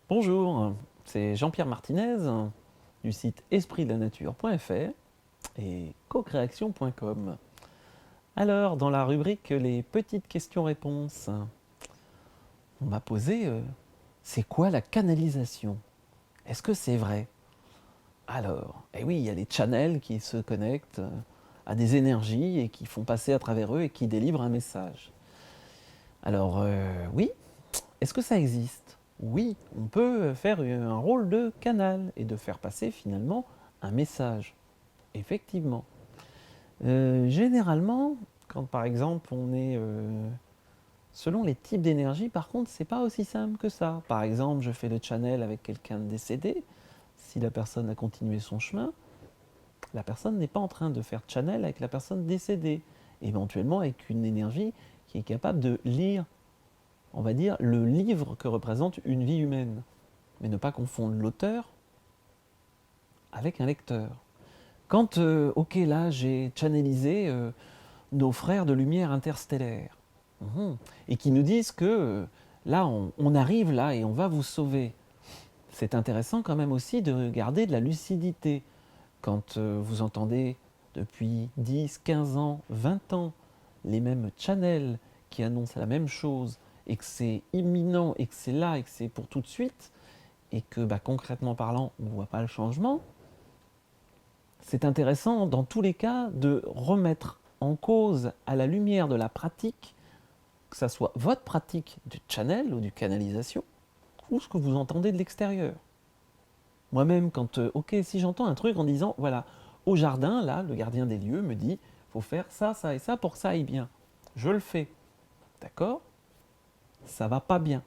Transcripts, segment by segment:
Bonjour, c'est Jean-Pierre Martinez du site espritdelanature.fr et cocréation.com. Alors, dans la rubrique les petites questions-réponses, on m'a posé c'est quoi la canalisation? Est-ce que c'est vrai? Alors, eh oui, il y a les channels qui se connectent à des énergies et qui font passer à travers eux et qui délivrent un message. Alors, oui, est-ce que ça existe? Oui, on peut faire un rôle de canal et de faire passer finalement un message. Effectivement. Généralement, quand par exemple on est... selon les types d'énergie, par contre, c'est pas aussi simple que ça. Par exemple, je fais le channel avec quelqu'un de décédé. Si la personne a continué son chemin, la personne n'est pas en train de faire channel avec la personne décédée. Éventuellement avec une énergie qui est capable de lire, on va dire, le livre que représente une vie humaine. Mais ne pas confondre l'auteur avec un lecteur. Quand, ok, là, j'ai channelisé nos frères de lumière interstellaire, et qui nous disent que là, on arrive là et on va vous sauver. C'est intéressant quand même aussi de garder de la lucidité. Quand vous entendez depuis 10, 15 ans, 20 ans, les mêmes channels qui annoncent la même chose, et que c'est imminent, et que c'est là, et que c'est pour tout de suite, et que bah, concrètement parlant, on ne voit pas le changement, c'est intéressant dans tous les cas de remettre en cause à la lumière de la pratique, que ça soit votre pratique du channel ou du canalisation, ou ce que vous entendez de l'extérieur. Moi-même, quand, ok, si j'entends un truc en disant, voilà, au jardin, là, le gardien des lieux me dit, faut faire ça, ça et ça pour que ça aille bien. Je le fais, d'accord? Ça va pas bien.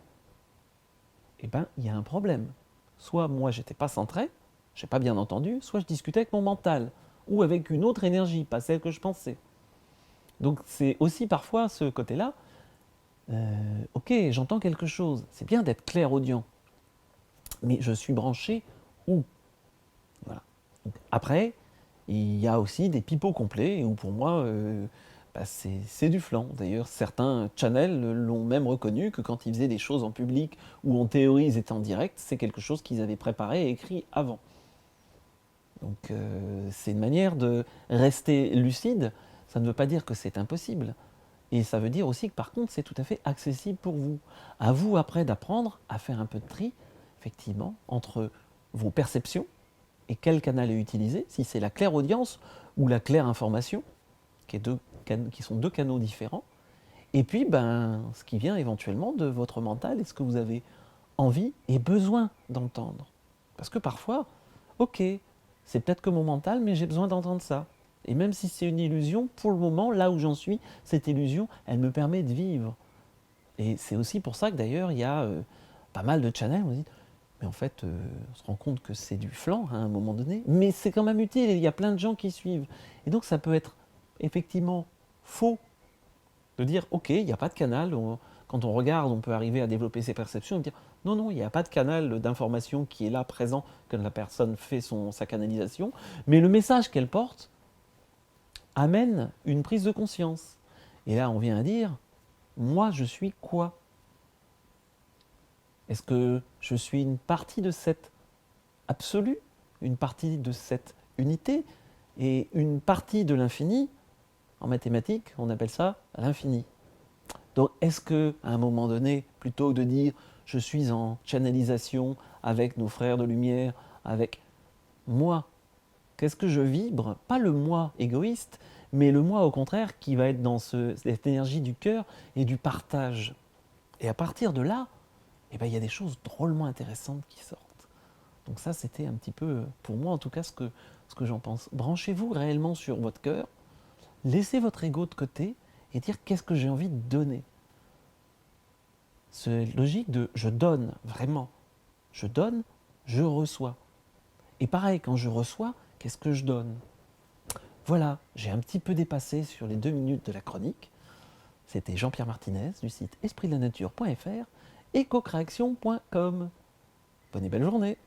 Eh ben, il y a un problème. Soit moi, j'étais pas centré, j'ai pas bien entendu, soit je discutais avec mon mental, ou avec une autre énergie, pas celle que je pensais. Donc c'est aussi parfois ce côté-là, ok, j'entends quelque chose, c'est bien d'être clairaudient, mais je suis branché où? Voilà. Donc, après, il y a aussi des pipeaux complets où pour moi, bah, c'est du flan. D'ailleurs, certains channels l'ont même reconnu que quand ils faisaient des choses en public ou en théorie ils étaient en direct, c'est quelque chose qu'ils avaient préparé et écrit avant. Donc c'est une manière de rester lucide. Ça ne veut pas dire que c'est impossible. Et ça veut dire aussi que par contre, c'est tout à fait accessible pour vous. À vous après d'apprendre à faire un peu de tri, effectivement, entre vos perceptions et quel canal est utilisé, si c'est la claire audience ou la claire information, qui sont deux canaux différents, et puis ben, ce qui vient éventuellement de votre mental et ce que vous avez envie et besoin d'entendre. Parce que parfois, ok, c'est peut-être que mon mental, mais j'ai besoin d'entendre ça. Et même si c'est une illusion, pour le moment, là où j'en suis, cette illusion, elle me permet de vivre. Et c'est aussi pour ça que d'ailleurs, il y a pas mal de channels, on dit, mais en fait, on se rend compte que c'est du flan à un moment donné, mais c'est quand même utile, et il y a plein de gens qui suivent. Et donc ça peut être effectivement faux de dire, ok, il n'y a pas de canal, quand on regarde, on peut arriver à développer ses perceptions et dire, non, non, il n'y a pas de canal d'information qui est là, présent, quand la personne fait sa canalisation, mais le message qu'elle porte amène une prise de conscience. Et là, on vient à dire, moi, je suis quoi? Est-ce que je suis une partie de cette absolu, une partie de cette unité, et une partie de l'infini? En mathématiques, on appelle ça l'infini. Donc est-ce que à un moment donné, plutôt que de dire je suis en channelisation avec nos frères de lumière, avec moi, qu'est-ce que je vibre? Pas le moi égoïste, mais le moi au contraire qui va être dans cette énergie du cœur et du partage. Et à partir de là, eh ben, il y a des choses drôlement intéressantes qui sortent. Donc ça, c'était un petit peu, pour moi en tout cas, ce que j'en pense. Branchez-vous réellement sur votre cœur, laissez votre ego de côté et dire qu'est-ce que j'ai envie de donner. C'est logique de je donne, vraiment. Je donne, je reçois. Et pareil, quand je reçois, qu'est-ce que je donne? Voilà, j'ai un petit peu dépassé sur les 2 minutes de la chronique. C'était Jean-Pierre Martinez du site espritdelanature.fr et cocréation.com. Bonne et belle journée!